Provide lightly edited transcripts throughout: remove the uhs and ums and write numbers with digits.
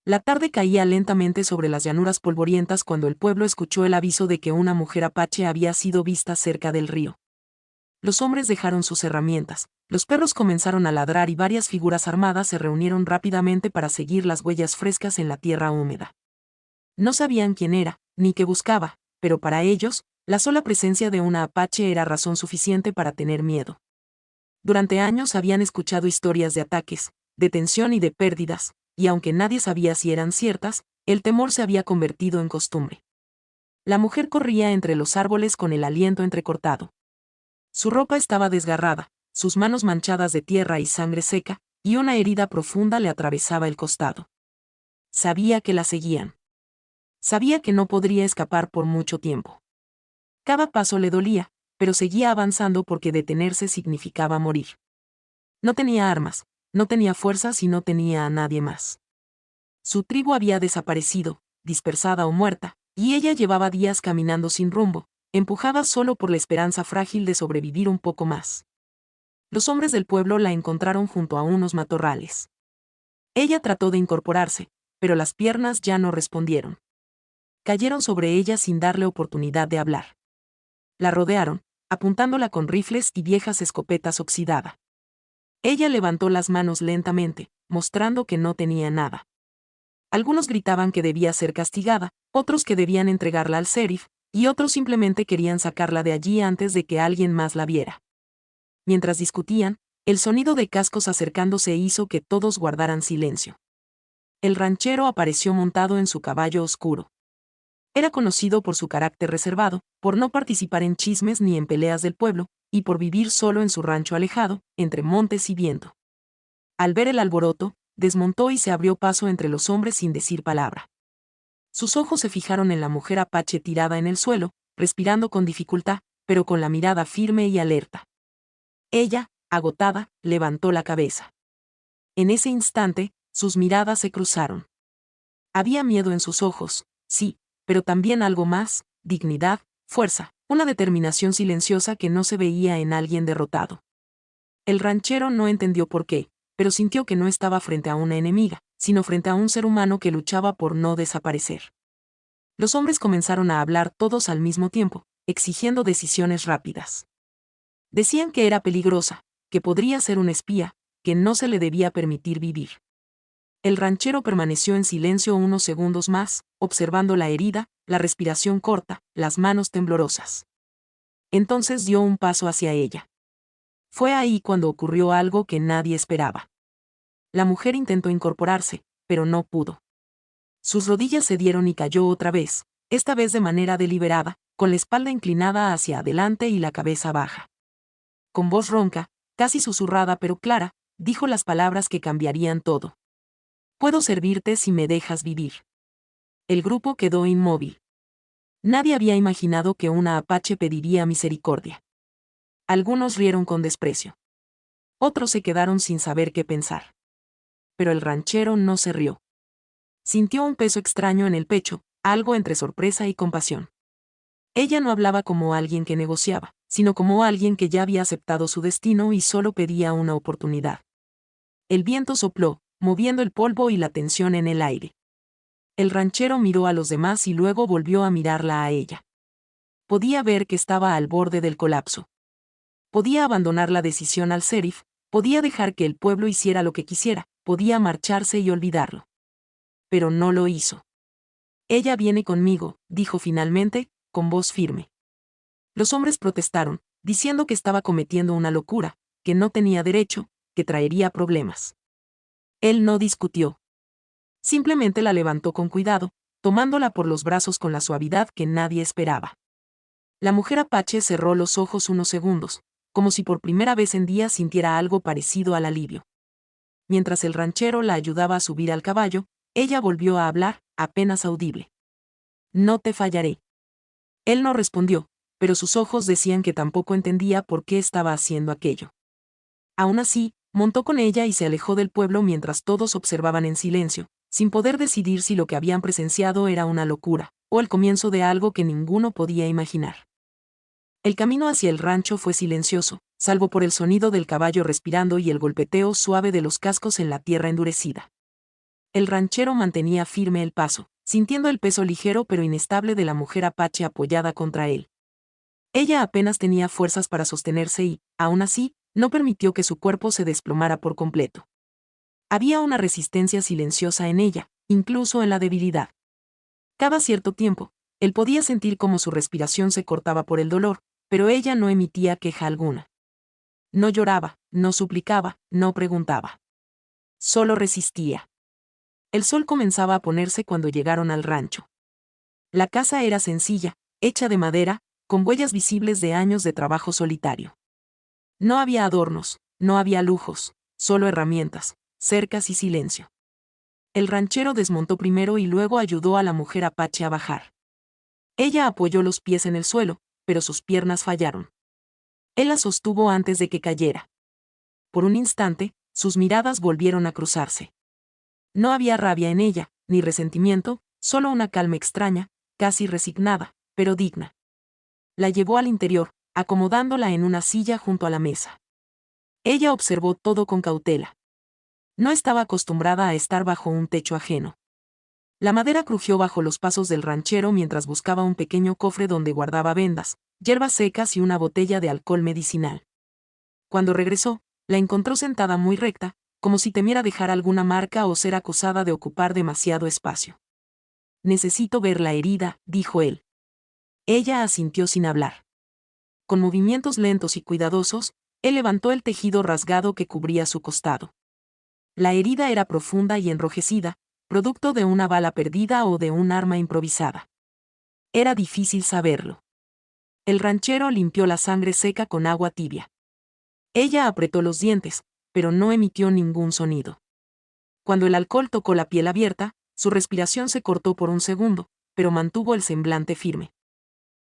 La tarde caía lentamente sobre las llanuras polvorientas cuando el pueblo escuchó el aviso de que una mujer apache había sido vista cerca del río. Los hombres dejaron sus herramientas, los perros comenzaron a ladrar y varias figuras armadas se reunieron rápidamente para seguir las huellas frescas en la tierra húmeda. No sabían quién era, ni qué buscaba, pero para ellos, la sola presencia de una apache era razón suficiente para tener miedo. Durante años habían escuchado historias de ataques, de tensión y de pérdidas, y aunque nadie sabía si eran ciertas, el temor se había convertido en costumbre. La mujer corría entre los árboles con el aliento entrecortado. Su ropa estaba desgarrada, sus manos manchadas de tierra y sangre seca, y una herida profunda le atravesaba el costado. Sabía que la seguían. Sabía que no podría escapar por mucho tiempo. Cada paso le dolía, pero seguía avanzando porque detenerse significaba morir. No tenía armas, no tenía fuerzas y no tenía a nadie más. Su tribu había desaparecido, dispersada o muerta, y ella llevaba días caminando sin rumbo, empujada solo por la esperanza frágil de sobrevivir un poco más. Los hombres del pueblo la encontraron junto a unos matorrales. Ella trató de incorporarse, pero las piernas ya no respondieron. Cayeron sobre ella sin darle oportunidad de hablar. La rodearon, apuntándola con rifles y viejas escopetas oxidada. Ella levantó las manos lentamente, mostrando que no tenía nada. Algunos gritaban que debía ser castigada, otros que debían entregarla al sheriff, y otros simplemente querían sacarla de allí antes de que alguien más la viera. Mientras discutían, el sonido de cascos acercándose hizo que todos guardaran silencio. El ranchero apareció montado en su caballo oscuro. Era conocido por su carácter reservado, por no participar en chismes ni en peleas del pueblo, y por vivir solo en su rancho alejado, entre montes y viento. Al ver el alboroto, desmontó y se abrió paso entre los hombres sin decir palabra. Sus ojos se fijaron en la mujer apache tirada en el suelo, respirando con dificultad, pero con la mirada firme y alerta. Ella, agotada, levantó la cabeza. En ese instante, sus miradas se cruzaron. Había miedo en sus ojos, sí, pero también algo más, dignidad, fuerza, una determinación silenciosa que no se veía en alguien derrotado. El ranchero no entendió por qué, pero sintió que no estaba frente a una enemiga, sino frente a un ser humano que luchaba por no desaparecer. Los hombres comenzaron a hablar todos al mismo tiempo, exigiendo decisiones rápidas. Decían que era peligrosa, que podría ser un espía, que no se le debía permitir vivir. El ranchero permaneció en silencio unos segundos más, observando la herida, la respiración corta, las manos temblorosas. Entonces dio un paso hacia ella. Fue ahí cuando ocurrió algo que nadie esperaba. La mujer intentó incorporarse, pero no pudo. Sus rodillas cedieron y cayó otra vez, esta vez de manera deliberada, con la espalda inclinada hacia adelante y la cabeza baja. Con voz ronca, casi susurrada pero clara, dijo las palabras que cambiarían todo. «Puedo servirte si me dejas vivir». El grupo quedó inmóvil. Nadie había imaginado que una apache pediría misericordia. Algunos rieron con desprecio. Otros se quedaron sin saber qué pensar. Pero el ranchero no se rió. Sintió un peso extraño en el pecho, algo entre sorpresa y compasión. Ella no hablaba como alguien que negociaba, sino como alguien que ya había aceptado su destino y solo pedía una oportunidad. El viento sopló, moviendo el polvo y la tensión en el aire. El ranchero miró a los demás y luego volvió a mirarla a ella. Podía ver que estaba al borde del colapso. Podía abandonar la decisión al sheriff, podía dejar que el pueblo hiciera lo que quisiera, podía marcharse y olvidarlo. Pero no lo hizo. «Ella viene conmigo», dijo finalmente, con voz firme. Los hombres protestaron, diciendo que estaba cometiendo una locura, que no tenía derecho, que traería problemas. Él no discutió. Simplemente la levantó con cuidado, tomándola por los brazos con la suavidad que nadie esperaba. La mujer apache cerró los ojos unos segundos, como si por primera vez en días sintiera algo parecido al alivio. Mientras el ranchero la ayudaba a subir al caballo, ella volvió a hablar, apenas audible. «No te fallaré». Él no respondió, pero sus ojos decían que tampoco entendía por qué estaba haciendo aquello. Aún así, montó con ella y se alejó del pueblo mientras todos observaban en silencio, sin poder decidir si lo que habían presenciado era una locura, o el comienzo de algo que ninguno podía imaginar. El camino hacia el rancho fue silencioso, salvo por el sonido del caballo respirando y el golpeteo suave de los cascos en la tierra endurecida. El ranchero mantenía firme el paso, sintiendo el peso ligero pero inestable de la mujer apache apoyada contra él. Ella apenas tenía fuerzas para sostenerse y, aún así, no permitió que su cuerpo se desplomara por completo. Había una resistencia silenciosa en ella, incluso en la debilidad. Cada cierto tiempo, él podía sentir cómo su respiración se cortaba por el dolor, pero ella no emitía queja alguna. No lloraba, no suplicaba, no preguntaba. Solo resistía. El sol comenzaba a ponerse cuando llegaron al rancho. La casa era sencilla, hecha de madera, con huellas visibles de años de trabajo solitario. No había adornos, no había lujos, solo herramientas, cercas y silencio. El ranchero desmontó primero y luego ayudó a la mujer apache a bajar. Ella apoyó los pies en el suelo, pero sus piernas fallaron. Él la sostuvo antes de que cayera. Por un instante, sus miradas volvieron a cruzarse. No había rabia en ella, ni resentimiento, solo una calma extraña, casi resignada, pero digna. La llevó al interior, acomodándola en una silla junto a la mesa. Ella observó todo con cautela. No estaba acostumbrada a estar bajo un techo ajeno. La madera crujió bajo los pasos del ranchero mientras buscaba un pequeño cofre donde guardaba vendas, hierbas secas y una botella de alcohol medicinal. Cuando regresó, la encontró sentada muy recta, como si temiera dejar alguna marca o ser acusada de ocupar demasiado espacio. «Necesito ver la herida», dijo él. Ella asintió sin hablar. Con movimientos lentos y cuidadosos, él levantó el tejido rasgado que cubría su costado. La herida era profunda y enrojecida, producto de una bala perdida o de un arma improvisada. Era difícil saberlo. El ranchero limpió la sangre seca con agua tibia. Ella apretó los dientes, pero no emitió ningún sonido. Cuando el alcohol tocó la piel abierta, su respiración se cortó por un segundo, pero mantuvo el semblante firme.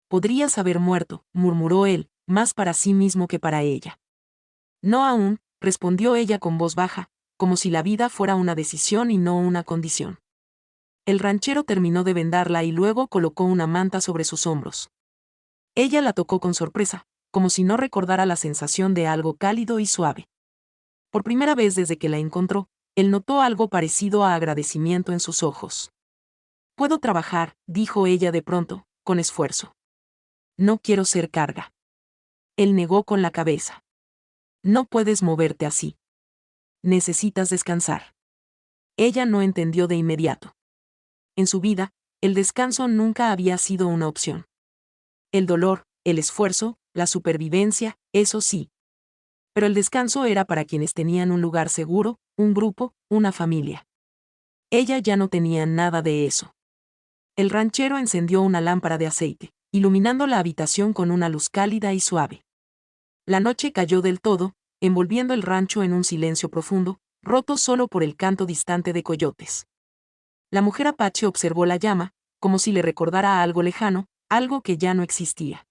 «Podrías haber muerto», murmuró él, más para sí mismo que para ella. «No aún», respondió ella con voz baja, como si la vida fuera una decisión y no una condición. El ranchero terminó de vendarla y luego colocó una manta sobre sus hombros. Ella la tocó con sorpresa, como si no recordara la sensación de algo cálido y suave. Por primera vez desde que la encontró, él notó algo parecido a agradecimiento en sus ojos. «Puedo trabajar», dijo ella de pronto, con esfuerzo. «No quiero ser carga». Él negó con la cabeza. «No puedes moverte así. Necesitas descansar». Ella no entendió de inmediato. En su vida, el descanso nunca había sido una opción. El dolor, el esfuerzo, la supervivencia, eso sí. Pero el descanso era para quienes tenían un lugar seguro, un grupo, una familia. Ella ya no tenía nada de eso. El ranchero encendió una lámpara de aceite, iluminando la habitación con una luz cálida y suave. La noche cayó del todo, envolviendo el rancho en un silencio profundo, roto solo por el canto distante de coyotes. La mujer apache observó la llama, como si le recordara algo lejano, algo que ya no existía.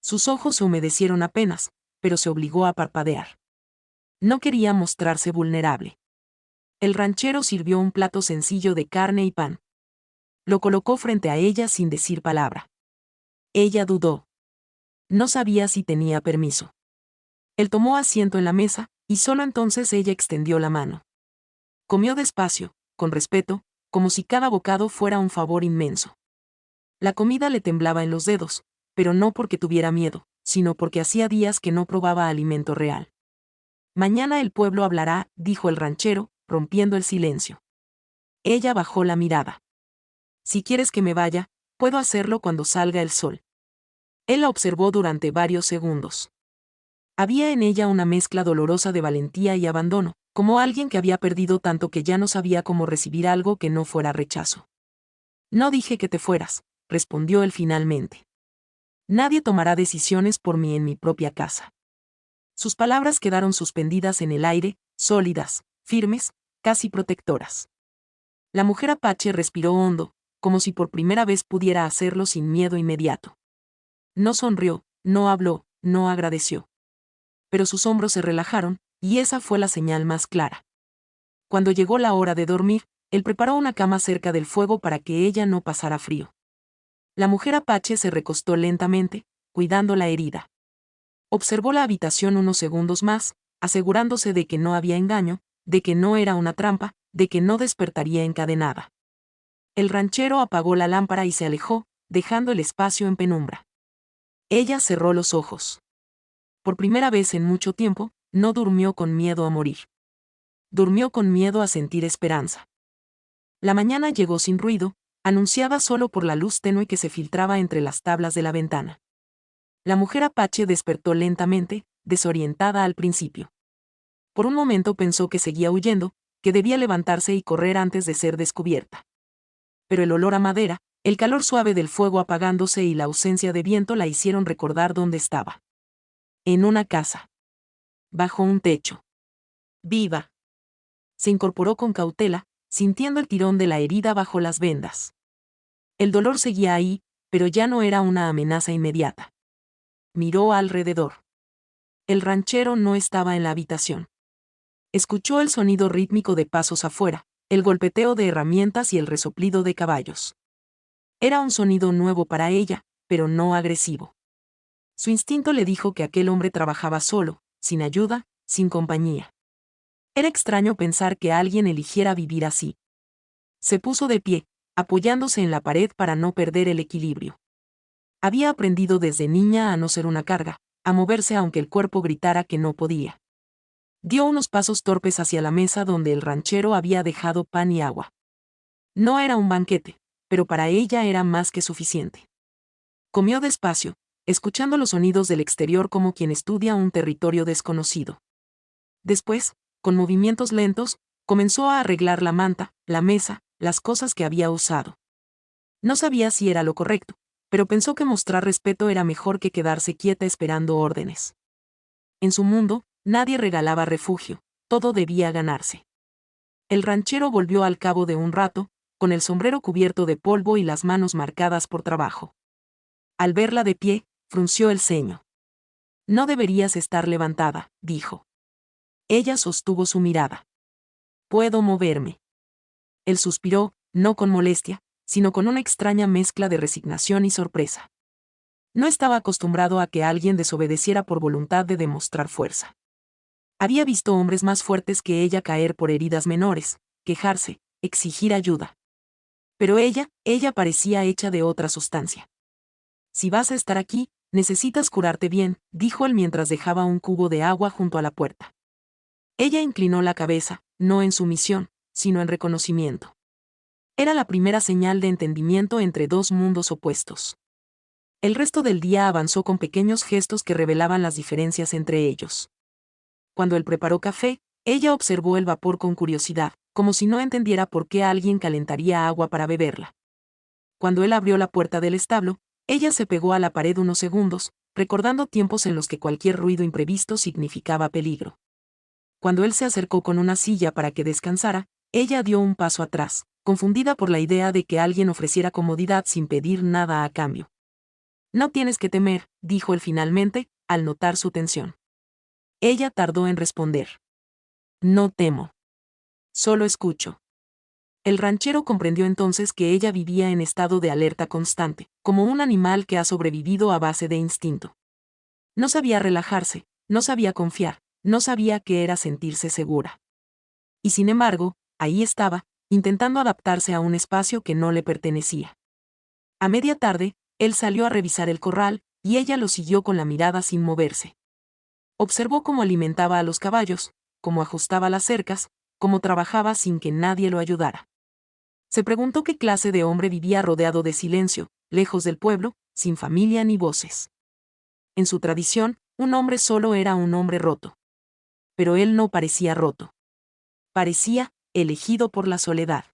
Sus ojos se humedecieron apenas, pero se obligó a parpadear. No quería mostrarse vulnerable. El ranchero sirvió un plato sencillo de carne y pan. Lo colocó frente a ella sin decir palabra. Ella dudó. No sabía si tenía permiso. Él tomó asiento en la mesa, y solo entonces ella extendió la mano. Comió despacio, con respeto, como si cada bocado fuera un favor inmenso. La comida le temblaba en los dedos, pero no porque tuviera miedo, sino porque hacía días que no probaba alimento real. «Mañana el pueblo hablará», dijo el ranchero, rompiendo el silencio. Ella bajó la mirada. «Si quieres que me vaya, puedo hacerlo cuando salga el sol». Él la observó durante varios segundos. Había en ella una mezcla dolorosa de valentía y abandono, como alguien que había perdido tanto que ya no sabía cómo recibir algo que no fuera rechazo. «No dije que te fueras», respondió él finalmente. «Nadie tomará decisiones por mí en mi propia casa». Sus palabras quedaron suspendidas en el aire, sólidas, firmes, casi protectoras. La mujer apache respiró hondo, como si por primera vez pudiera hacerlo sin miedo inmediato. No sonrió, no habló, no agradeció. Pero sus hombros se relajaron, y esa fue la señal más clara. Cuando llegó la hora de dormir, él preparó una cama cerca del fuego para que ella no pasara frío. La mujer apache se recostó lentamente, cuidando la herida. Observó la habitación unos segundos más, asegurándose de que no había engaño, de que no era una trampa, de que no despertaría encadenada. El ranchero apagó la lámpara y se alejó, dejando el espacio en penumbra. Ella cerró los ojos. Por primera vez en mucho tiempo, no durmió con miedo a morir. Durmió con miedo a sentir esperanza. La mañana llegó sin ruido, anunciada solo por la luz tenue que se filtraba entre las tablas de la ventana. La mujer apache despertó lentamente, desorientada al principio. Por un momento pensó que seguía huyendo, que debía levantarse y correr antes de ser descubierta. Pero el olor a madera, el calor suave del fuego apagándose y la ausencia de viento la hicieron recordar dónde estaba. En una casa. Bajo un techo. Viva. Se incorporó con cautela, sintiendo el tirón de la herida bajo las vendas. El dolor seguía ahí, pero ya no era una amenaza inmediata. Miró alrededor. El ranchero no estaba en la habitación. Escuchó el sonido rítmico de pasos afuera, el golpeteo de herramientas y el resoplido de caballos. Era un sonido nuevo para ella, pero no agresivo. Su instinto le dijo que aquel hombre trabajaba solo, sin ayuda, sin compañía. Era extraño pensar que alguien eligiera vivir así. Se puso de pie, apoyándose en la pared para no perder el equilibrio. Había aprendido desde niña a no ser una carga, a moverse aunque el cuerpo gritara que no podía. Dio unos pasos torpes hacia la mesa donde el ranchero había dejado pan y agua. No era un banquete, pero para ella era más que suficiente. Comió despacio, escuchando los sonidos del exterior como quien estudia un territorio desconocido. Después, con movimientos lentos, comenzó a arreglar la manta, la mesa, las cosas que había usado. No sabía si era lo correcto, pero pensó que mostrar respeto era mejor que quedarse quieta esperando órdenes. En su mundo, nadie regalaba refugio, todo debía ganarse. El ranchero volvió al cabo de un rato, con el sombrero cubierto de polvo y las manos marcadas por trabajo. Al verla de pie, frunció el ceño. No deberías estar levantada, dijo. Ella sostuvo su mirada. Puedo moverme. Él suspiró, no con molestia, sino con una extraña mezcla de resignación y sorpresa. No estaba acostumbrado a que alguien desobedeciera por voluntad de demostrar fuerza. Había visto hombres más fuertes que ella caer por heridas menores, quejarse, exigir ayuda. Pero ella parecía hecha de otra sustancia. Si vas a estar aquí, necesitas curarte bien, dijo él mientras dejaba un cubo de agua junto a la puerta. Ella inclinó la cabeza, no en sumisión, sino en reconocimiento. Era la primera señal de entendimiento entre dos mundos opuestos. El resto del día avanzó con pequeños gestos que revelaban las diferencias entre ellos. Cuando él preparó café, ella observó el vapor con curiosidad, como si no entendiera por qué alguien calentaría agua para beberla. Cuando él abrió la puerta del establo, ella se pegó a la pared unos segundos, recordando tiempos en los que cualquier ruido imprevisto significaba peligro. Cuando él se acercó con una silla para que descansara, ella dio un paso atrás, confundida por la idea de que alguien ofreciera comodidad sin pedir nada a cambio. No tienes que temer, dijo él finalmente, al notar su tensión. Ella tardó en responder. No temo. Solo escucho. El ranchero comprendió entonces que ella vivía en estado de alerta constante, como un animal que ha sobrevivido a base de instinto. No sabía relajarse, no sabía confiar, no sabía qué era sentirse segura. Y sin embargo, ahí estaba, intentando adaptarse a un espacio que no le pertenecía. A media tarde, él salió a revisar el corral, y ella lo siguió con la mirada sin moverse. Observó cómo alimentaba a los caballos, cómo ajustaba las cercas, cómo trabajaba sin que nadie lo ayudara. Se preguntó qué clase de hombre vivía rodeado de silencio, lejos del pueblo, sin familia ni voces. En su tradición, un hombre solo era un hombre roto. Pero él no parecía roto. Parecía elegido por la soledad.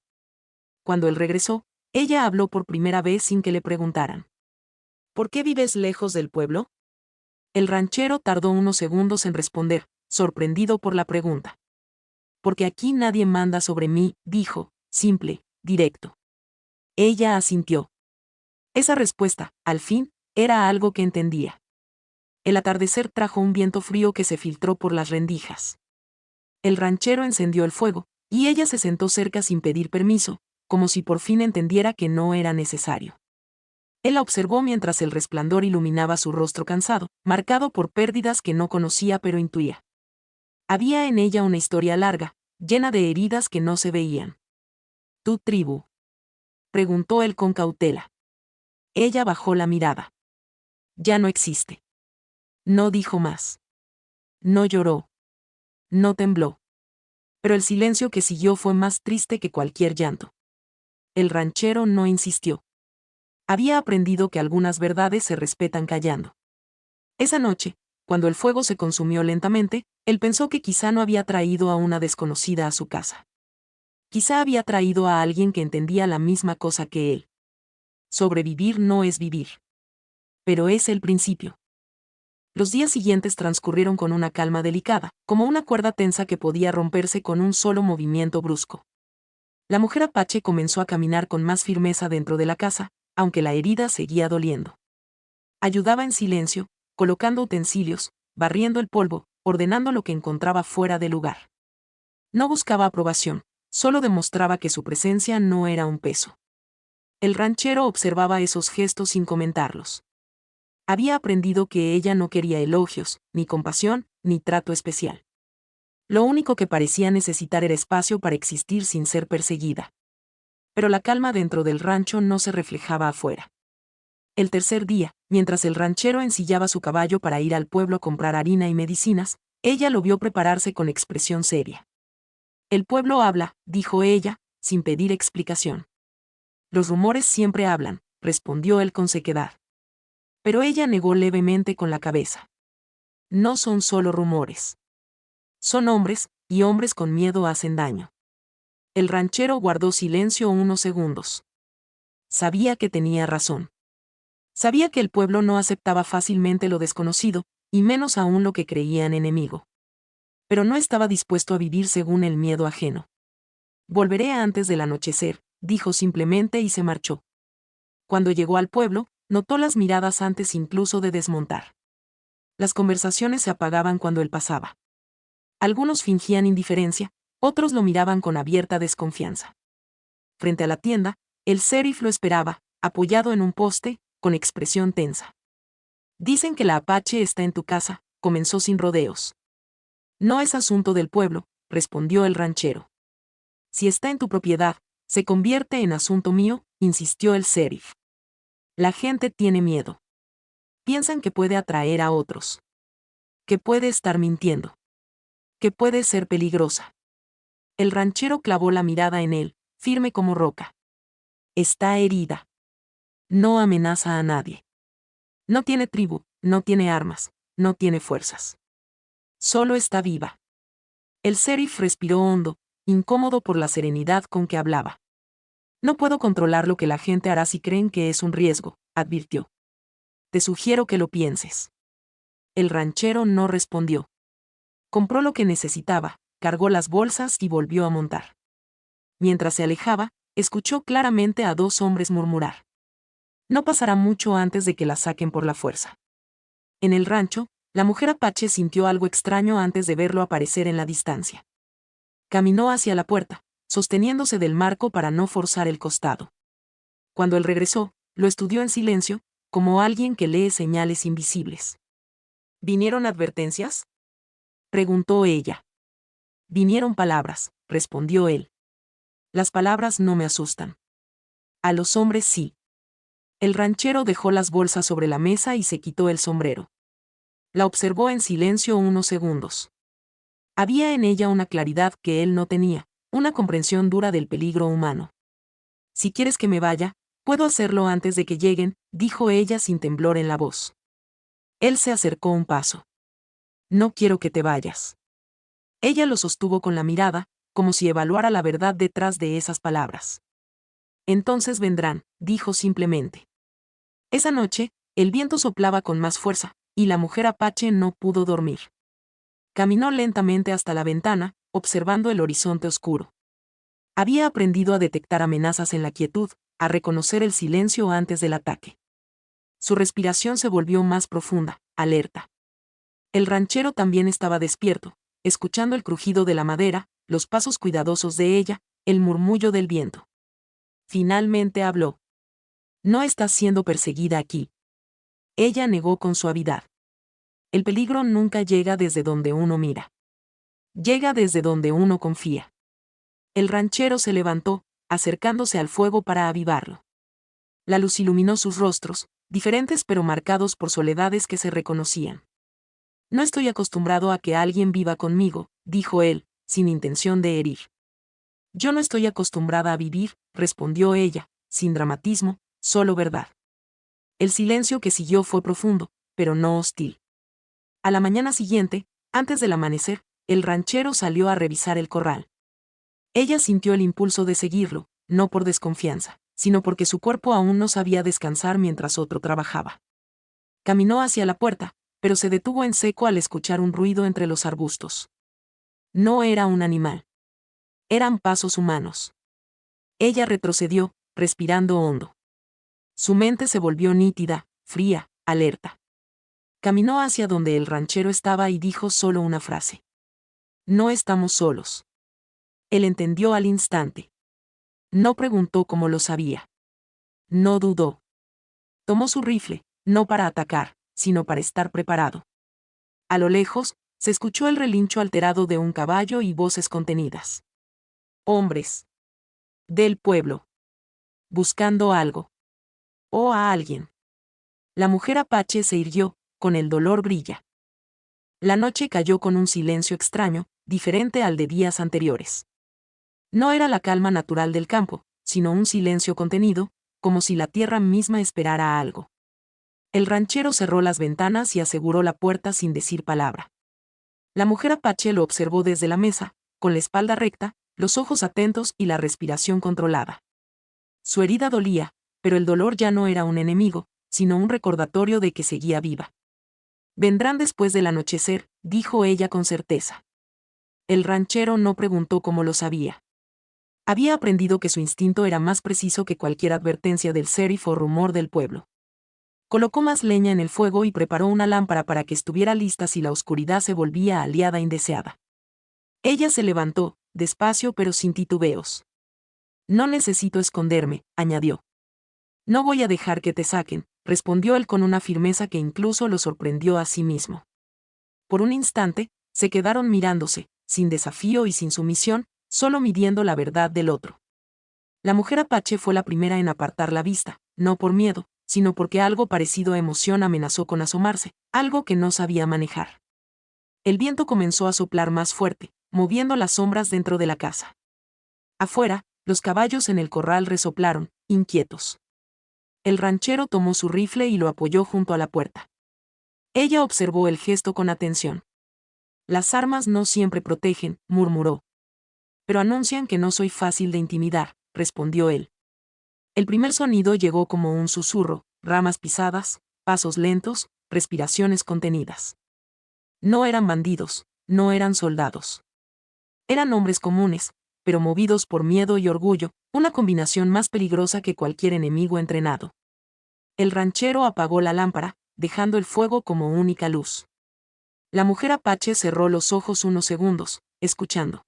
Cuando él regresó, ella habló por primera vez sin que le preguntaran. ¿Por qué vives lejos del pueblo? El ranchero tardó unos segundos en responder, sorprendido por la pregunta. Porque aquí nadie manda sobre mí, dijo, simple, directo. Ella asintió. Esa respuesta, al fin, era algo que entendía. El atardecer trajo un viento frío que se filtró por las rendijas. El ranchero encendió el fuego, y ella se sentó cerca sin pedir permiso, como si por fin entendiera que no era necesario. Él la observó mientras el resplandor iluminaba su rostro cansado, marcado por pérdidas que no conocía pero intuía. Había en ella una historia larga, llena de heridas que no se veían. ¿Tu tribu?, preguntó él con cautela. Ella bajó la mirada. Ya no existe. No dijo más. No lloró. No tembló. Pero el silencio que siguió fue más triste que cualquier llanto. El ranchero no insistió. Había aprendido que algunas verdades se respetan callando. Esa noche, cuando el fuego se consumió lentamente, él pensó que quizá no había traído a una desconocida a su casa. Quizá había traído a alguien que entendía la misma cosa que él. Sobrevivir no es vivir. Pero es el principio. Los días siguientes transcurrieron con una calma delicada, como una cuerda tensa que podía romperse con un solo movimiento brusco. La mujer apache comenzó a caminar con más firmeza dentro de la casa, aunque la herida seguía doliendo. Ayudaba en silencio, colocando utensilios, barriendo el polvo, ordenando lo que encontraba fuera de lugar. No buscaba aprobación, solo demostraba que su presencia no era un peso. El ranchero observaba esos gestos sin comentarlos. Había aprendido que ella no quería elogios, ni compasión, ni trato especial. Lo único que parecía necesitar era espacio para existir sin ser perseguida. Pero la calma dentro del rancho no se reflejaba afuera. El tercer día, mientras el ranchero ensillaba su caballo para ir al pueblo a comprar harina y medicinas, ella lo vio prepararse con expresión seria. El pueblo habla, dijo ella, sin pedir explicación. Los rumores siempre hablan, respondió él con sequedad. Pero ella negó levemente con la cabeza. No son solo rumores. Son hombres, y hombres con miedo hacen daño. El ranchero guardó silencio unos segundos. Sabía que tenía razón. Sabía que el pueblo no aceptaba fácilmente lo desconocido, y menos aún lo que creían enemigo. Pero no estaba dispuesto a vivir según el miedo ajeno. Volveré antes del anochecer, dijo simplemente y se marchó. Cuando llegó al pueblo, notó las miradas antes incluso de desmontar. Las conversaciones se apagaban cuando él pasaba. Algunos fingían indiferencia, otros lo miraban con abierta desconfianza. Frente a la tienda, el sheriff lo esperaba, apoyado en un poste, con expresión tensa. Dicen que la Apache está en tu casa, comenzó sin rodeos. No es asunto del pueblo, respondió el ranchero. Si está en tu propiedad, se convierte en asunto mío, insistió el sheriff. La gente tiene miedo. Piensan que puede atraer a otros. Que puede estar mintiendo. Que puede ser peligrosa. El ranchero clavó la mirada en él, firme como roca. Está herida. No amenaza a nadie. No tiene tribu, no tiene armas, no tiene fuerzas. Solo está viva. El sheriff respiró hondo, incómodo por la serenidad con que hablaba. No puedo controlar lo que la gente hará si creen que es un riesgo, advirtió. Te sugiero que lo pienses. El ranchero no respondió. Compró lo que necesitaba, cargó las bolsas y volvió a montar. Mientras se alejaba, escuchó claramente a dos hombres murmurar. No pasará mucho antes de que la saquen por la fuerza. En el rancho, la mujer apache sintió algo extraño antes de verlo aparecer en la distancia. Caminó hacia la puerta, sosteniéndose del marco para no forzar el costado. Cuando él regresó, lo estudió en silencio, como alguien que lee señales invisibles. ¿Vinieron advertencias?, preguntó ella. Vinieron palabras, respondió él. Las palabras no me asustan. A los hombres sí. El ranchero dejó las bolsas sobre la mesa y se quitó el sombrero. La observó en silencio unos segundos. Había en ella una claridad que él no tenía, una comprensión dura del peligro humano. Si quieres que me vaya, puedo hacerlo antes de que lleguen, dijo ella sin temblor en la voz. Él se acercó un paso. No quiero que te vayas. Ella lo sostuvo con la mirada, como si evaluara la verdad detrás de esas palabras. Entonces vendrán, dijo simplemente. Esa noche, el viento soplaba con más fuerza, y la mujer apache no pudo dormir. Caminó lentamente hasta la ventana, observando el horizonte oscuro. Había aprendido a detectar amenazas en la quietud, a reconocer el silencio antes del ataque. Su respiración se volvió más profunda, alerta. El ranchero también estaba despierto, escuchando el crujido de la madera, los pasos cuidadosos de ella, el murmullo del viento. Finalmente habló. No estás siendo perseguida aquí. Ella negó con suavidad. El peligro nunca llega desde donde uno mira. Llega desde donde uno confía. El ranchero se levantó, acercándose al fuego para avivarlo. La luz iluminó sus rostros, diferentes pero marcados por soledades que se reconocían. No estoy acostumbrado a que alguien viva conmigo, dijo él, sin intención de herir. Yo no estoy acostumbrada a vivir, respondió ella, sin dramatismo, solo verdad. El silencio que siguió fue profundo, pero no hostil. A la mañana siguiente, antes del amanecer, el ranchero salió a revisar el corral. Ella sintió el impulso de seguirlo, no por desconfianza, sino porque su cuerpo aún no sabía descansar mientras otro trabajaba. Caminó hacia la puerta, pero se detuvo en seco al escuchar un ruido entre los arbustos. No era un animal. Eran pasos humanos. Ella retrocedió, respirando hondo. Su mente se volvió nítida, fría, alerta. Caminó hacia donde el ranchero estaba y dijo solo una frase. No estamos solos. Él entendió al instante. No preguntó cómo lo sabía. No dudó. Tomó su rifle, no para atacar, sino para estar preparado. A lo lejos, se escuchó el relincho alterado de un caballo y voces contenidas. Hombres. Del pueblo. Buscando algo. O a alguien. La mujer apache se irguió, con el dolor brilla. La noche cayó con un silencio extraño, diferente al de días anteriores. No era la calma natural del campo, sino un silencio contenido, como si la tierra misma esperara algo. El ranchero cerró las ventanas y aseguró la puerta sin decir palabra. La mujer apache lo observó desde la mesa, con la espalda recta, los ojos atentos y la respiración controlada. Su herida dolía, pero el dolor ya no era un enemigo, sino un recordatorio de que seguía viva. Vendrán después del anochecer, dijo ella con certeza. El ranchero no preguntó cómo lo sabía. Había aprendido que su instinto era más preciso que cualquier advertencia del sheriff o rumor del pueblo. Colocó más leña en el fuego y preparó una lámpara para que estuviera lista si la oscuridad se volvía aliada indeseada. Ella se levantó, despacio pero sin titubeos. No necesito esconderme, añadió. No voy a dejar que te saquen, respondió él con una firmeza que incluso lo sorprendió a sí mismo. Por un instante, se quedaron mirándose, sin desafío y sin sumisión, solo midiendo la verdad del otro. La mujer apache fue la primera en apartar la vista, no por miedo, sino porque algo parecido a emoción amenazó con asomarse, algo que no sabía manejar. El viento comenzó a soplar más fuerte, moviendo las sombras dentro de la casa. Afuera, los caballos en el corral resoplaron, inquietos. El ranchero tomó su rifle y lo apoyó junto a la puerta. Ella observó el gesto con atención. Las armas no siempre protegen, murmuró. Pero anuncian que no soy fácil de intimidar, respondió él. El primer sonido llegó como un susurro, ramas pisadas, pasos lentos, respiraciones contenidas. No eran bandidos, no eran soldados. Eran hombres comunes, pero movidos por miedo y orgullo, una combinación más peligrosa que cualquier enemigo entrenado. El ranchero apagó la lámpara, dejando el fuego como única luz. La mujer apache cerró los ojos unos segundos, escuchando.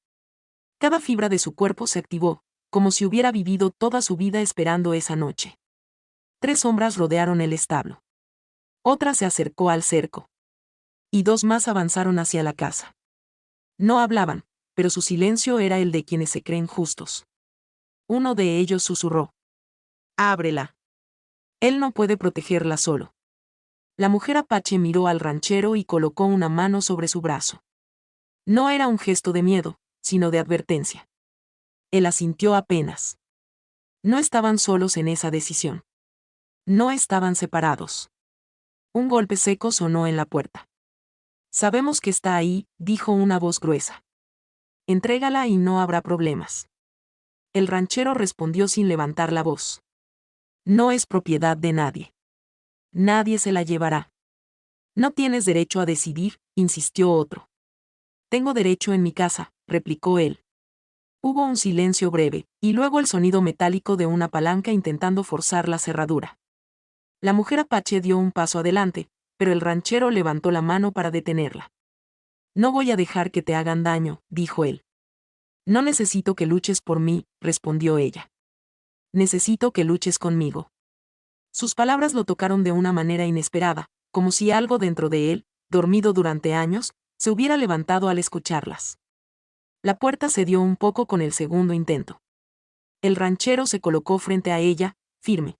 Cada fibra de su cuerpo se activó, como si hubiera vivido toda su vida esperando esa noche. 3 sombras rodearon el establo. Otra se acercó al cerco. Y 2 más avanzaron hacia la casa. No hablaban, pero su silencio era el de quienes se creen justos. Uno de ellos susurró. Ábrela. Él no puede protegerla solo. La mujer apache miró al ranchero y colocó una mano sobre su brazo. No era un gesto de miedo, sino de advertencia. Él asintió apenas. No estaban solos en esa decisión. No estaban separados. Un golpe seco sonó en la puerta. Sabemos que está ahí, dijo una voz gruesa. Entrégala y no habrá problemas. El ranchero respondió sin levantar la voz. No es propiedad de nadie. Nadie se la llevará. No tienes derecho a decidir, insistió otro. Tengo derecho en mi casa, replicó él. Hubo un silencio breve, y luego el sonido metálico de una palanca intentando forzar la cerradura. La mujer apache dio un paso adelante, pero el ranchero levantó la mano para detenerla. No voy a dejar que te hagan daño, dijo él. No necesito que luches por mí, respondió ella. Necesito que luches conmigo. Sus palabras lo tocaron de una manera inesperada, como si algo dentro de él, dormido durante años, se hubiera levantado al escucharlas. La puerta cedió un poco con el segundo intento. El ranchero se colocó frente a ella, firme.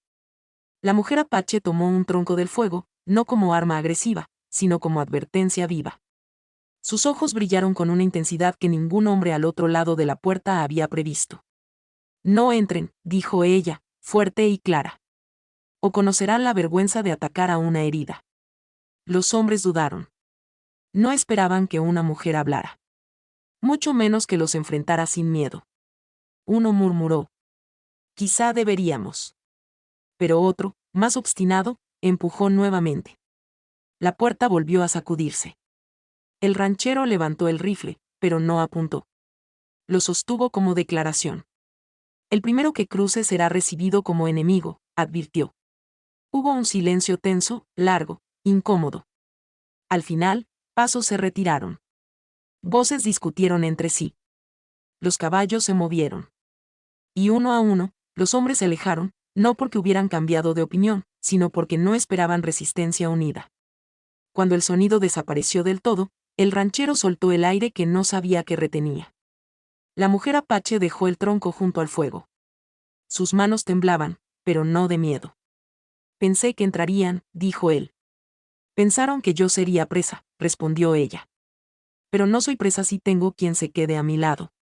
La mujer apache tomó un tronco del fuego, no como arma agresiva, sino como advertencia viva. Sus ojos brillaron con una intensidad que ningún hombre al otro lado de la puerta había previsto. No entren, dijo ella, fuerte y clara. O conocerán la vergüenza de atacar a una herida. Los hombres dudaron. No esperaban que una mujer hablara. Mucho menos que los enfrentara sin miedo. Uno murmuró: quizá deberíamos. Pero otro, más obstinado, empujó nuevamente. La puerta volvió a sacudirse. El ranchero levantó el rifle, pero no apuntó. Lo sostuvo como declaración. El primero que cruce será recibido como enemigo, advirtió. Hubo un silencio tenso, largo, incómodo. Al final, pasos se retiraron. Voces discutieron entre sí. Los caballos se movieron. Y uno a uno, los hombres se alejaron, no porque hubieran cambiado de opinión, sino porque no esperaban resistencia unida. Cuando el sonido desapareció del todo, el ranchero soltó el aire que no sabía que retenía. La mujer apache dejó el tronco junto al fuego. Sus manos temblaban, pero no de miedo. Pensé que entrarían, dijo él. Pensaron que yo sería presa, respondió ella. Pero no soy presa si tengo quien se quede a mi lado.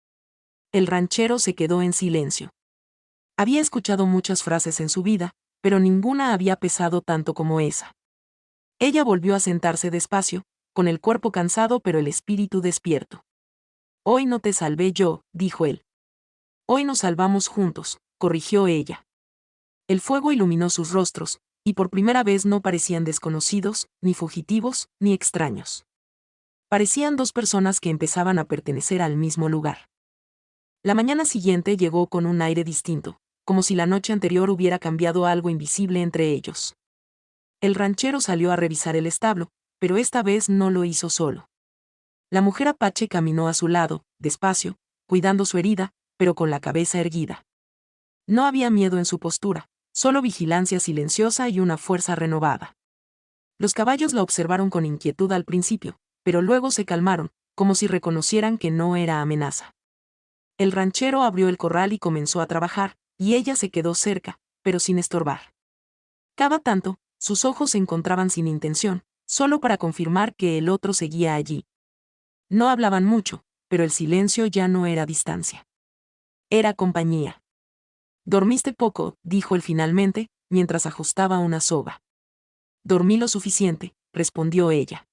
El ranchero se quedó en silencio. Había escuchado muchas frases en su vida, pero ninguna había pesado tanto como esa. Ella volvió a sentarse despacio, con el cuerpo cansado pero el espíritu despierto. Hoy no te salvé yo, dijo él. Hoy nos salvamos juntos, corrigió ella. El fuego iluminó sus rostros, y por primera vez no parecían desconocidos, ni fugitivos, ni extraños. Parecían dos personas que empezaban a pertenecer al mismo lugar. La mañana siguiente llegó con un aire distinto, como si la noche anterior hubiera cambiado algo invisible entre ellos. El ranchero salió a revisar el establo, pero esta vez no lo hizo solo. La mujer apache caminó a su lado, despacio, cuidando su herida, pero con la cabeza erguida. No había miedo en su postura, solo vigilancia silenciosa y una fuerza renovada. Los caballos la observaron con inquietud al principio, pero luego se calmaron, como si reconocieran que no era amenaza. El ranchero abrió el corral y comenzó a trabajar, y ella se quedó cerca, pero sin estorbar. Cada tanto, sus ojos se encontraban sin intención, solo para confirmar que el otro seguía allí. No hablaban mucho, pero el silencio ya no era distancia. Era compañía. «Dormiste poco», dijo él finalmente, mientras ajustaba una soga. «Dormí lo suficiente», respondió ella.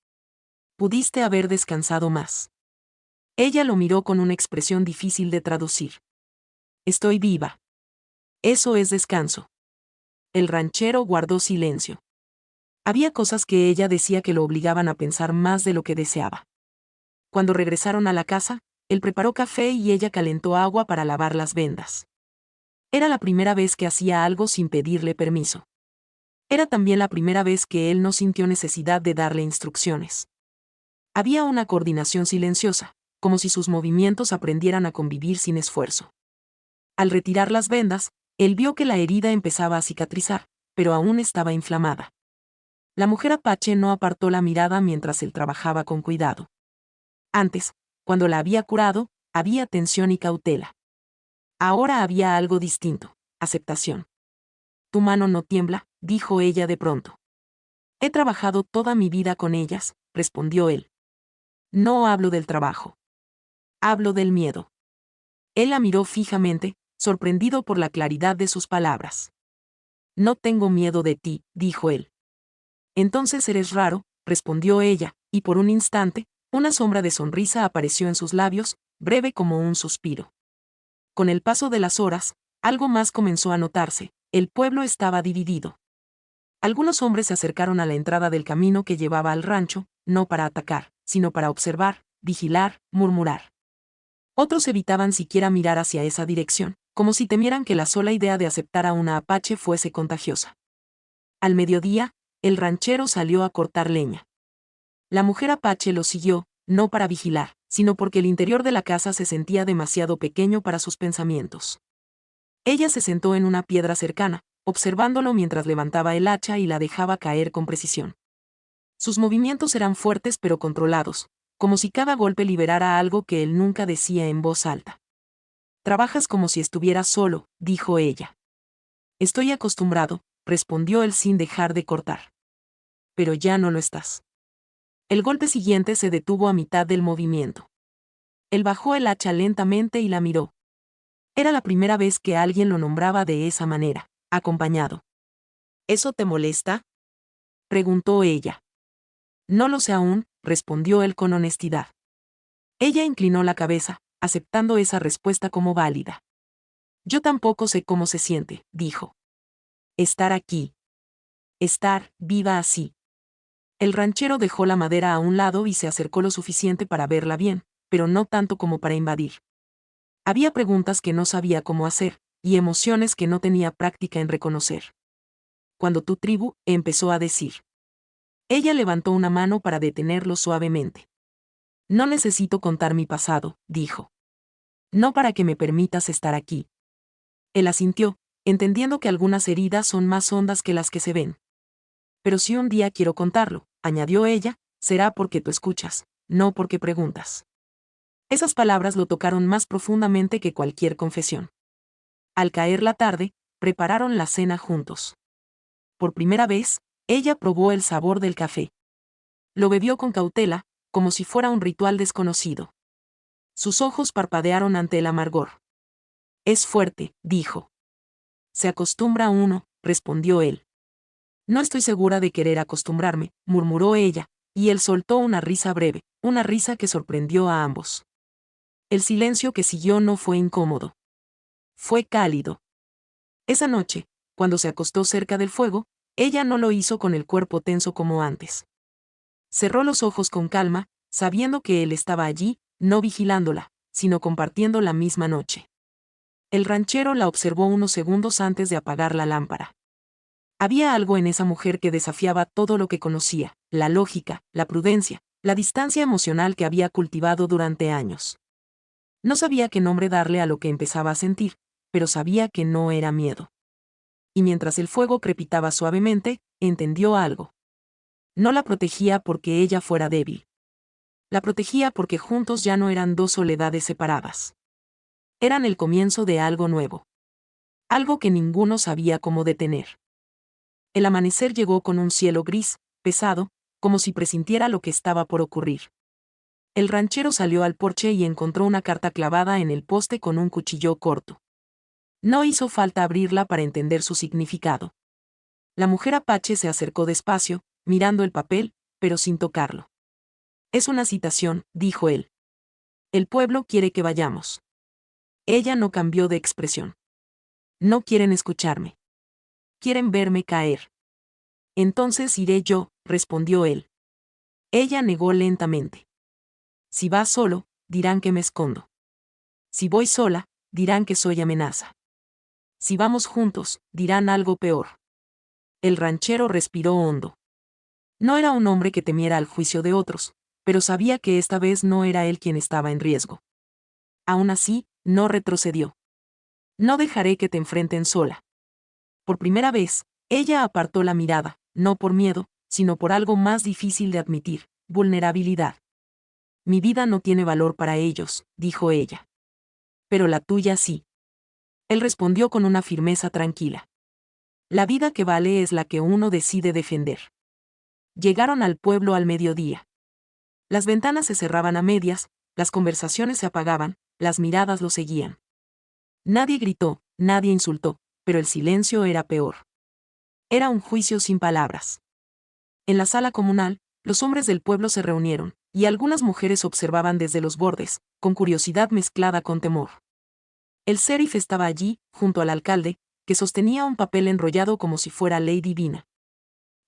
«Pudiste haber descansado más». Ella lo miró con una expresión difícil de traducir. «Estoy viva». «Eso es descanso». El ranchero guardó silencio. Había cosas que ella decía que lo obligaban a pensar más de lo que deseaba. Cuando regresaron a la casa, él preparó café y ella calentó agua para lavar las vendas. Era la primera vez que hacía algo sin pedirle permiso. Era también la primera vez que él no sintió necesidad de darle instrucciones. Había una coordinación silenciosa, como si sus movimientos aprendieran a convivir sin esfuerzo. Al retirar las vendas, él vio que la herida empezaba a cicatrizar, pero aún estaba inflamada. La mujer apache no apartó la mirada mientras él trabajaba con cuidado. Antes, cuando la había curado, había tensión y cautela. Ahora había algo distinto, aceptación. «Tu mano no tiembla», dijo ella de pronto. «He trabajado toda mi vida con ellas», respondió él. «No hablo del trabajo. Hablo del miedo». Él la miró fijamente, sorprendido por la claridad de sus palabras. «No tengo miedo de ti», dijo él. «Entonces eres raro», respondió ella, y por un instante, una sombra de sonrisa apareció en sus labios, breve como un suspiro. Con el paso de las horas, algo más comenzó a notarse: el pueblo estaba dividido. Algunos hombres se acercaron a la entrada del camino que llevaba al rancho, no para atacar, sino para observar, vigilar, murmurar. Otros evitaban siquiera mirar hacia esa dirección, como si temieran que la sola idea de aceptar a una apache fuese contagiosa. Al mediodía, el ranchero salió a cortar leña. La mujer apache lo siguió, no para vigilar, sino porque el interior de la casa se sentía demasiado pequeño para sus pensamientos. Ella se sentó en una piedra cercana, observándolo mientras levantaba el hacha y la dejaba caer con precisión. Sus movimientos eran fuertes pero controlados, como si cada golpe liberara algo que él nunca decía en voz alta. «Trabajas como si estuvieras solo», dijo ella. «Estoy acostumbrado», respondió él sin dejar de cortar. «Pero ya no lo estás». El golpe siguiente se detuvo a mitad del movimiento. Él bajó el hacha lentamente y la miró. Era la primera vez que alguien lo nombraba de esa manera, acompañado. «¿Eso te molesta?», preguntó ella. «No lo sé aún», respondió él con honestidad. Ella inclinó la cabeza, aceptando esa respuesta como válida. «Yo tampoco sé cómo se siente», dijo. «Estar aquí. Estar viva así». El ranchero dejó la madera a un lado y se acercó lo suficiente para verla bien, pero no tanto como para invadir. Había preguntas que no sabía cómo hacer, y emociones que no tenía práctica en reconocer. «Cuando tu tribu», empezó a decir. Ella levantó una mano para detenerlo suavemente. «No necesito contar mi pasado», dijo. «No para que me permitas estar aquí». Él asintió, entendiendo que algunas heridas son más hondas que las que se ven. «Pero si un día quiero contarlo», añadió ella, «será porque tú escuchas, no porque preguntas». Esas palabras lo tocaron más profundamente que cualquier confesión. Al caer la tarde, prepararon la cena juntos. Por primera vez, ella probó el sabor del café. Lo bebió con cautela, como si fuera un ritual desconocido. Sus ojos parpadearon ante el amargor. «Es fuerte», dijo. «Se acostumbra uno», respondió él. «No estoy segura de querer acostumbrarme», murmuró ella, y él soltó una risa breve, una risa que sorprendió a ambos. El silencio que siguió no fue incómodo. Fue cálido. Esa noche, cuando se acostó cerca del fuego, ella no lo hizo con el cuerpo tenso como antes. Cerró los ojos con calma, sabiendo que él estaba allí, no vigilándola, sino compartiendo la misma noche. El ranchero la observó unos segundos antes de apagar la lámpara. Había algo en esa mujer que desafiaba todo lo que conocía, la lógica, la prudencia, la distancia emocional que había cultivado durante años. No sabía qué nombre darle a lo que empezaba a sentir, pero sabía que no era miedo. Y mientras el fuego crepitaba suavemente, entendió algo. No la protegía porque ella fuera débil. La protegía porque juntos ya no eran dos soledades separadas. Eran el comienzo de algo nuevo. Algo que ninguno sabía cómo detener. El amanecer llegó con un cielo gris, pesado, como si presintiera lo que estaba por ocurrir. El ranchero salió al porche y encontró una carta clavada en el poste con un cuchillo corto. No hizo falta abrirla para entender su significado. La mujer apache se acercó despacio, mirando el papel, pero sin tocarlo. «Es una citación», dijo él. «El pueblo quiere que vayamos». Ella no cambió de expresión. «No quieren escucharme. Quieren verme caer». «Entonces iré yo», respondió él. Ella negó lentamente. «Si vas solo, dirán que me escondo. Si voy sola, dirán que soy amenaza. Si vamos juntos, dirán algo peor». El ranchero respiró hondo. No era un hombre que temiera al juicio de otros, pero sabía que esta vez no era él quien estaba en riesgo. Aún así, no retrocedió. «No dejaré que te enfrenten sola». Por primera vez, ella apartó la mirada, no por miedo, sino por algo más difícil de admitir, vulnerabilidad. «Mi vida no tiene valor para ellos», dijo ella. «Pero la tuya sí». Él respondió con una firmeza tranquila. «La vida que vale es la que uno decide defender». Llegaron al pueblo al mediodía. Las ventanas se cerraban a medias, las conversaciones se apagaban, las miradas lo seguían. Nadie gritó, nadie insultó, pero el silencio era peor. Era un juicio sin palabras. En la sala comunal, los hombres del pueblo se reunieron, y algunas mujeres observaban desde los bordes, con curiosidad mezclada con temor. El sheriff estaba allí, junto al alcalde, que sostenía un papel enrollado como si fuera ley divina.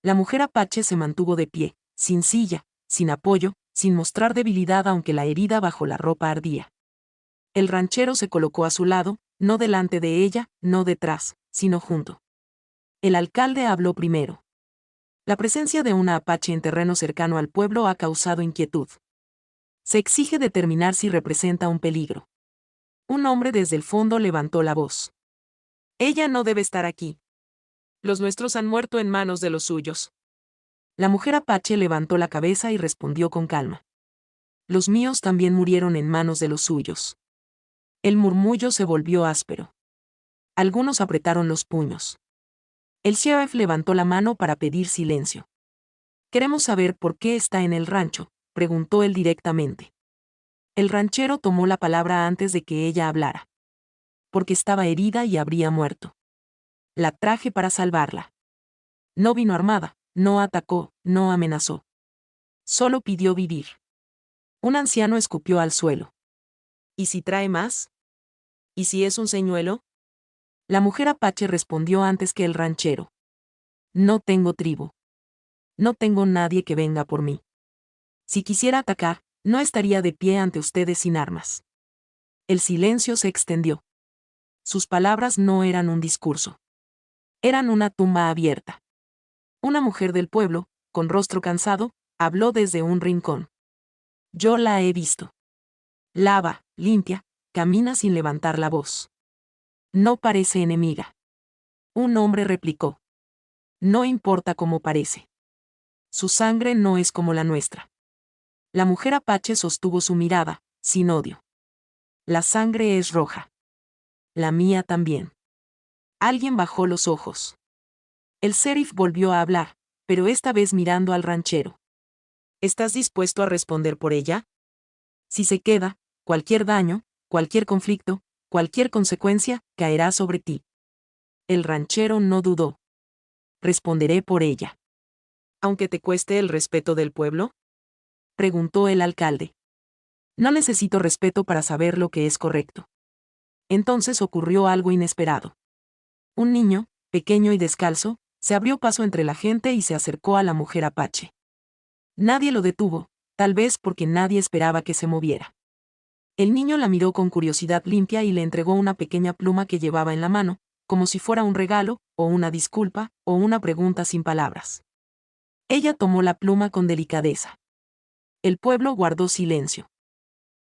La mujer apache se mantuvo de pie, sin silla, sin apoyo, sin mostrar debilidad aunque la herida bajo la ropa ardía. El ranchero se colocó a su lado, no delante de ella, no detrás, sino junto. El alcalde habló primero. La presencia de una apache en terreno cercano al pueblo ha causado inquietud. Se exige determinar si representa un peligro. Un hombre desde el fondo levantó la voz. «Ella no debe estar aquí. Los nuestros han muerto en manos de los suyos». La mujer apache levantó la cabeza y respondió con calma. Los míos también murieron en manos de los suyos. El murmullo se volvió áspero. Algunos apretaron los puños. El sheriff levantó la mano para pedir silencio. «Queremos saber por qué está en el rancho», preguntó él directamente. El ranchero tomó la palabra antes de que ella hablara. «Porque estaba herida y habría muerto. La traje para salvarla. No vino armada, no atacó, no amenazó. Solo pidió vivir». Un anciano escupió al suelo. «¿Y si trae más? ¿Y si es un señuelo?». La mujer apache respondió antes que el ranchero. «No tengo tribu. No tengo nadie que venga por mí. Si quisiera atacar, no estaría de pie ante ustedes sin armas». El silencio se extendió. Sus palabras no eran un discurso. Eran una tumba abierta. Una mujer del pueblo, con rostro cansado, habló desde un rincón. «Yo la he visto. Lava, limpia, camina sin levantar la voz. No parece enemiga». Un hombre replicó. «No importa cómo parece. Su sangre no es como la nuestra». La mujer apache sostuvo su mirada, sin odio. «La sangre es roja. La mía también». Alguien bajó los ojos. El sheriff volvió a hablar, pero esta vez mirando al ranchero. «¿Estás dispuesto a responder por ella? Si se queda, cualquier daño, cualquier conflicto, cualquier consecuencia, caerá sobre ti». El ranchero no dudó. «Responderé por ella». «¿Aunque te cueste el respeto del pueblo?», preguntó el alcalde. «No necesito respeto para saber lo que es correcto». Entonces ocurrió algo inesperado. Un niño, pequeño y descalzo, se abrió paso entre la gente y se acercó a la mujer apache. Nadie lo detuvo, tal vez porque nadie esperaba que se moviera. El niño la miró con curiosidad limpia y le entregó una pequeña pluma que llevaba en la mano, como si fuera un regalo, o una disculpa, o una pregunta sin palabras. Ella tomó la pluma con delicadeza. El pueblo guardó silencio.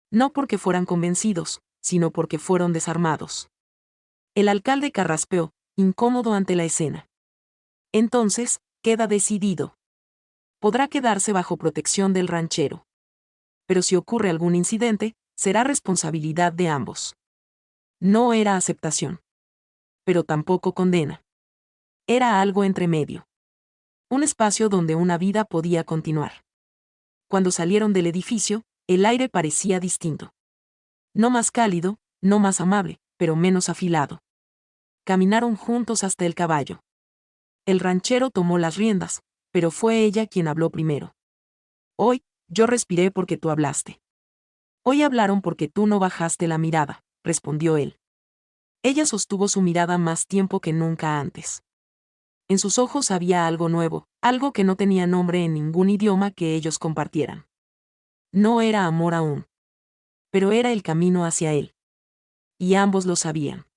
No porque fueran convencidos, sino porque fueron desarmados. El alcalde carraspeó, incómodo ante la escena. «Entonces, queda decidido. Podrá quedarse bajo protección del ranchero. Pero si ocurre algún incidente, será responsabilidad de ambos». No era aceptación. Pero tampoco condena. Era algo entre medio. Un espacio donde una vida podía continuar. Cuando salieron del edificio, el aire parecía distinto. No más cálido, no más amable, pero menos afilado. Caminaron juntos hasta el caballo. El ranchero tomó las riendas, pero fue ella quien habló primero. «Hoy, yo respiré porque tú hablaste. Hoy hablaron porque tú no bajaste la mirada», respondió él. Ella sostuvo su mirada más tiempo que nunca antes. En sus ojos había algo nuevo, algo que no tenía nombre en ningún idioma que ellos compartieran. No era amor aún. Pero era el camino hacia él. Y ambos lo sabían.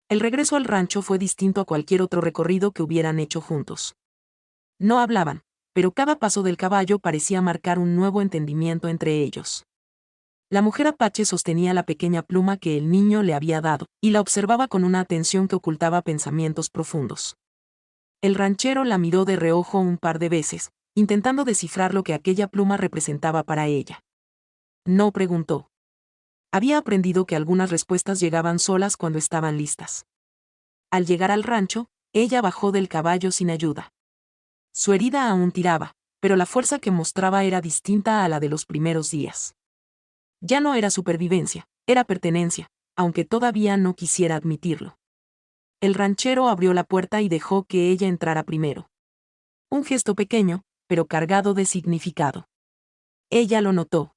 El regreso al rancho fue distinto a cualquier otro recorrido que hubieran hecho juntos. No hablaban, pero cada paso del caballo parecía marcar un nuevo entendimiento entre ellos. La mujer apache sostenía la pequeña pluma que el niño le había dado, y la observaba con una atención que ocultaba pensamientos profundos. El ranchero la miró de reojo un par de veces, intentando descifrar lo que aquella pluma representaba para ella. No preguntó. Había aprendido que algunas respuestas llegaban solas cuando estaban listas. Al llegar al rancho, ella bajó del caballo sin ayuda. Su herida aún tiraba, pero la fuerza que mostraba era distinta a la de los primeros días. Ya no era supervivencia, era pertenencia, aunque todavía no quisiera admitirlo. El ranchero abrió la puerta y dejó que ella entrara primero. Un gesto pequeño, pero cargado de significado. Ella lo notó.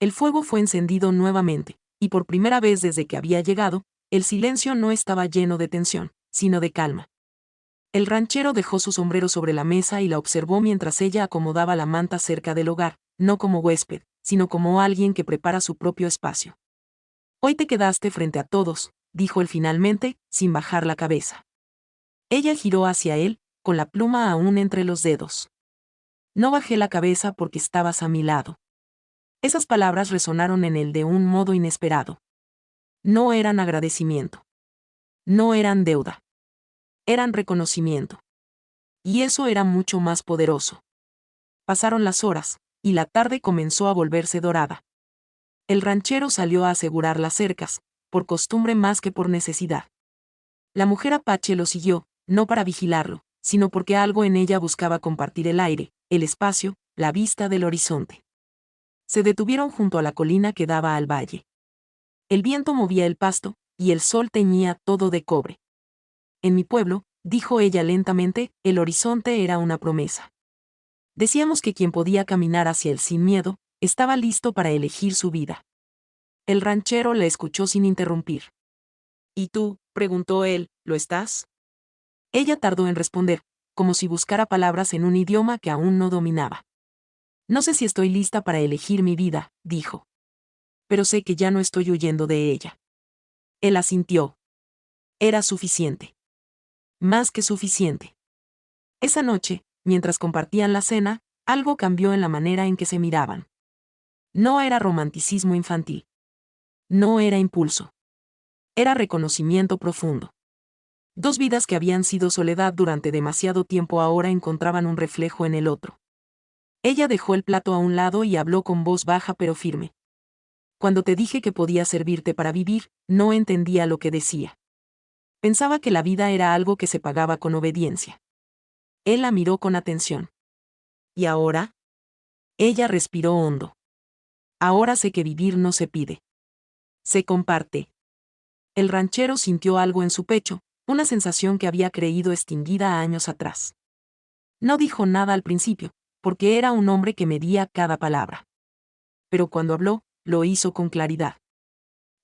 El fuego fue encendido nuevamente, y por primera vez desde que había llegado, el silencio no estaba lleno de tensión, sino de calma. El ranchero dejó su sombrero sobre la mesa y la observó mientras ella acomodaba la manta cerca del hogar, no como huésped, sino como alguien que prepara su propio espacio. «Hoy te quedaste frente a todos», dijo él finalmente, sin bajar la cabeza. Ella giró hacia él, con la pluma aún entre los dedos. «No bajé la cabeza porque estabas a mi lado». Esas palabras resonaron en él de un modo inesperado. No eran agradecimiento. No eran deuda. Eran reconocimiento. Y eso era mucho más poderoso. Pasaron las horas, y la tarde comenzó a volverse dorada. El ranchero salió a asegurar las cercas, por costumbre más que por necesidad. La mujer apache lo siguió, no para vigilarlo, sino porque algo en ella buscaba compartir el aire, el espacio, la vista del horizonte. Se detuvieron junto a la colina que daba al valle. El viento movía el pasto, y el sol teñía todo de cobre. En mi pueblo, dijo ella lentamente, el horizonte era una promesa. Decíamos que quien podía caminar hacia él sin miedo, estaba listo para elegir su vida. El ranchero la escuchó sin interrumpir. ¿Y tú? Preguntó él, ¿lo estás? Ella tardó en responder, como si buscara palabras en un idioma que aún no dominaba. No sé si estoy lista para elegir mi vida, dijo. Pero sé que ya no estoy huyendo de ella. Él asintió. Era suficiente. Más que suficiente. Esa noche, mientras compartían la cena, algo cambió en la manera en que se miraban. No era romanticismo infantil. No era impulso. Era reconocimiento profundo. Dos vidas que habían sido soledad durante demasiado tiempo ahora encontraban un reflejo en el otro. Ella dejó el plato a un lado y habló con voz baja pero firme. Cuando te dije que podía servirte para vivir, no entendía lo que decía. Pensaba que la vida era algo que se pagaba con obediencia. Él la miró con atención. ¿Y ahora? Ella respiró hondo. Ahora sé que vivir no se pide. Se comparte. El ranchero sintió algo en su pecho, una sensación que había creído extinguida años atrás. No dijo nada al principio, porque era un hombre que medía cada palabra. Pero cuando habló, lo hizo con claridad.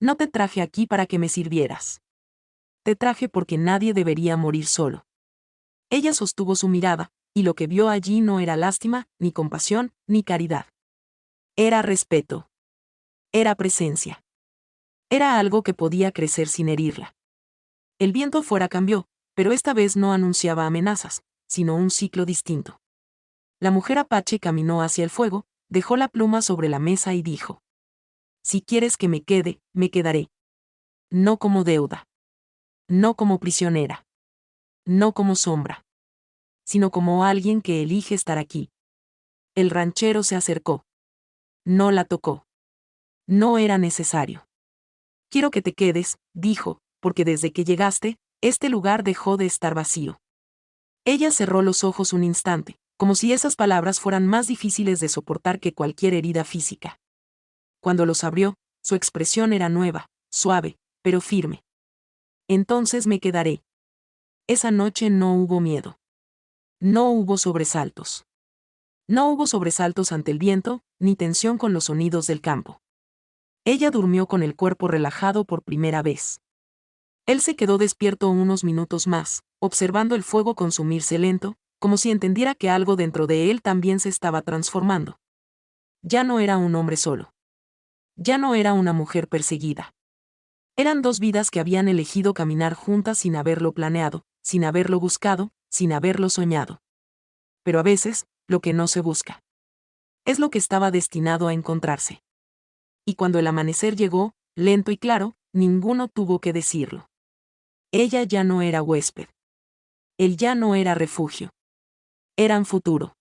No te traje aquí para que me sirvieras. Te traje porque nadie debería morir solo. Ella sostuvo su mirada, y lo que vio allí no era lástima, ni compasión, ni caridad. Era respeto. Era presencia. Era algo que podía crecer sin herirla. El viento fuera cambió, pero esta vez no anunciaba amenazas, sino un ciclo distinto. La mujer apache caminó hacia el fuego, dejó la pluma sobre la mesa y dijo: Si quieres que me quede, me quedaré. No como deuda. No como prisionera. No como sombra. Sino como alguien que elige estar aquí. El ranchero se acercó. No la tocó. No era necesario. Quiero que te quedes, dijo, porque desde que llegaste, este lugar dejó de estar vacío. Ella cerró los ojos un instante, como si esas palabras fueran más difíciles de soportar que cualquier herida física. Cuando los abrió, su expresión era nueva, suave, pero firme. Entonces me quedaré. Esa noche no hubo miedo. No hubo sobresaltos. No hubo sobresaltos ante el viento, ni tensión con los sonidos del campo. Ella durmió con el cuerpo relajado por primera vez. Él se quedó despierto unos minutos más, observando el fuego consumirse lento, como si entendiera que algo dentro de él también se estaba transformando. Ya no era un hombre solo. Ya no era una mujer perseguida. Eran dos vidas que habían elegido caminar juntas sin haberlo planeado, sin haberlo buscado, sin haberlo soñado. Pero a veces, lo que no se busca es lo que estaba destinado a encontrarse. Y cuando el amanecer llegó, lento y claro, ninguno tuvo que decirlo. Ella ya no era huésped. Él ya no era refugio. Eran futuro.